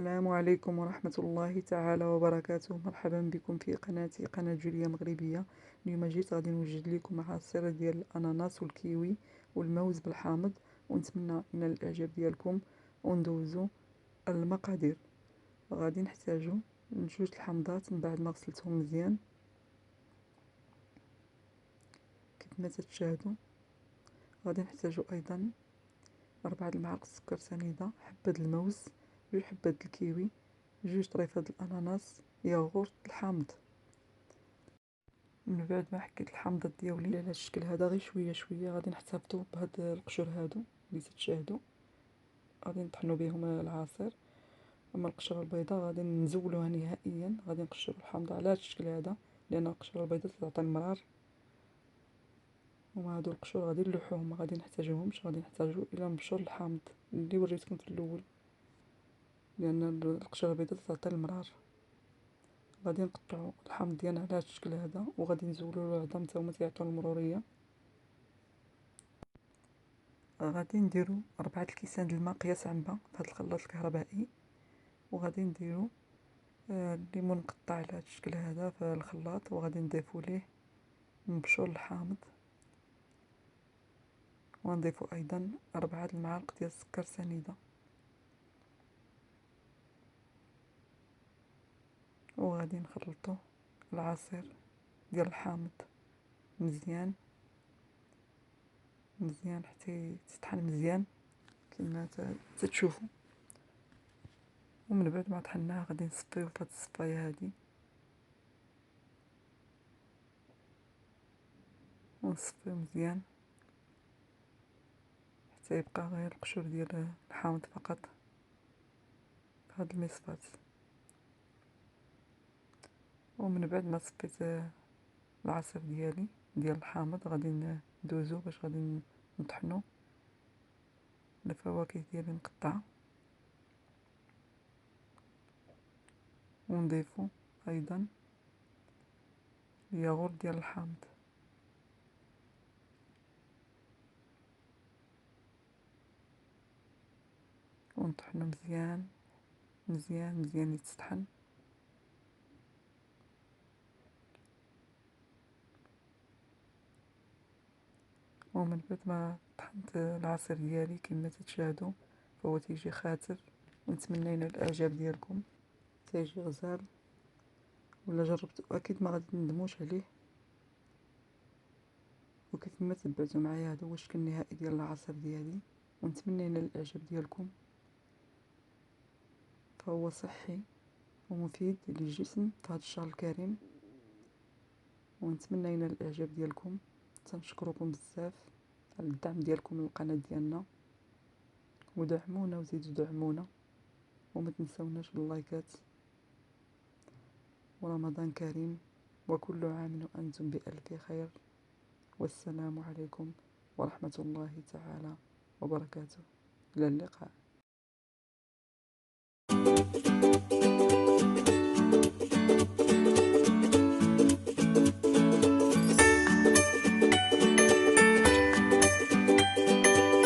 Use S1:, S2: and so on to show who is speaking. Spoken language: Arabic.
S1: السلام عليكم ورحمة الله تعالى وبركاته. مرحبا بكم في قناتي، قناة جوليا مغربية. اليوم جيت غادي نوجد لكم عصير ديال الاناناس والكيوي والموز بالحامض، ونتمنى من الاعجاب ديالكم. وندوزو المقادير. غادي نحتاجو جوج الحامضات من بعد ما غسلتهم مزيان كيف ما تشاهدوا. غادي نحتاجو ايضا 4 المعالق سكر سنيدة، حبة الموز، 2 حبات الكيوي، 2 طريفات الاناناس، ياغورت، الحامض. من بعد ما حكيت الحامضات ديالي على هذا الشكل هذا غير شويه شويه غادي نحتفظوا بهاد القشور هادو اللي تتشاهدوا، غادي نطحنوا بهم العصير. اما القشره البيضاء غادي نزولوها نهائيا، غادي نقشروا الحامضه على هذا الشكل هذا لان القشره البيضاء تعطي المرار. وما هادو القشور غادي نلوحوهم، ما غادي نحتاجوهمش، غادي نحتاجو الى نبشر الحامض اللي وريتكم في الاول لان القشره البيضاء تعطي المرار. غادي نقطعوا الحامض ديالنا على هذا الشكل هذا وغادي نزولوا العظم حتى هما تيعطيو المروريه. غادي نديرو 4 الكيسان د الماء قياس عنبه في هذا الخلاط الكهربائي، وغادي نديرو الليمون مقطع على هذا الشكل هذا في الخلاط، وغادي نضيفو ليه مبشور الحامض، ونضيفو ايضا 4 المعالق ديال السكر سنيده، وغادي نخلطو العصير ديال الحامض مزيان مزيان حتى يتطحن مزيان كما تتشوفوا. ومن بعد ما طحناه غادي نصفيو في هاد الصفايه هادي، ونصفيو مزيان حتى يبقى غير القشور ديال الحامض فقط في هاد المصفات. ومن بعد ما صفيت العصير ديالي ديال الحامض غادي ندوزو باش غادي نطحنو الفواكه ديالي مقطعه، ونضيفو ايضا الياغورت ديال الحامض، ونطحنو مزيان مزيان مزيان يتطحن. ومن بعد ما طحنت العصير ديالي كما تتشاهدوا فهو تيجي خاتر، ونتمنى ينال الاعجاب ديالكم، تيجي غزال. ولا جربتو اكيد ما غادي تندموش عليه. وكيف ما تبعتوا معايا هذا هو الشكل النهائي ديال العصير ديالي، ونتمنى ينال الاعجاب ديالكم. فهو صحي ومفيد للجسم في هذا الشهر الكريم، ونتمنى ينال الاعجاب ديالكم. تنشكركم بزاف على الدعم ديالكم للقناه ديالنا، ودعمونا وزيدوا دعمونا، وما تنسوناش باللايكات. ورمضان كريم وكل عام وأنتم بألف خير، والسلام عليكم ورحمة الله تعالى وبركاته. إلى اللقاء.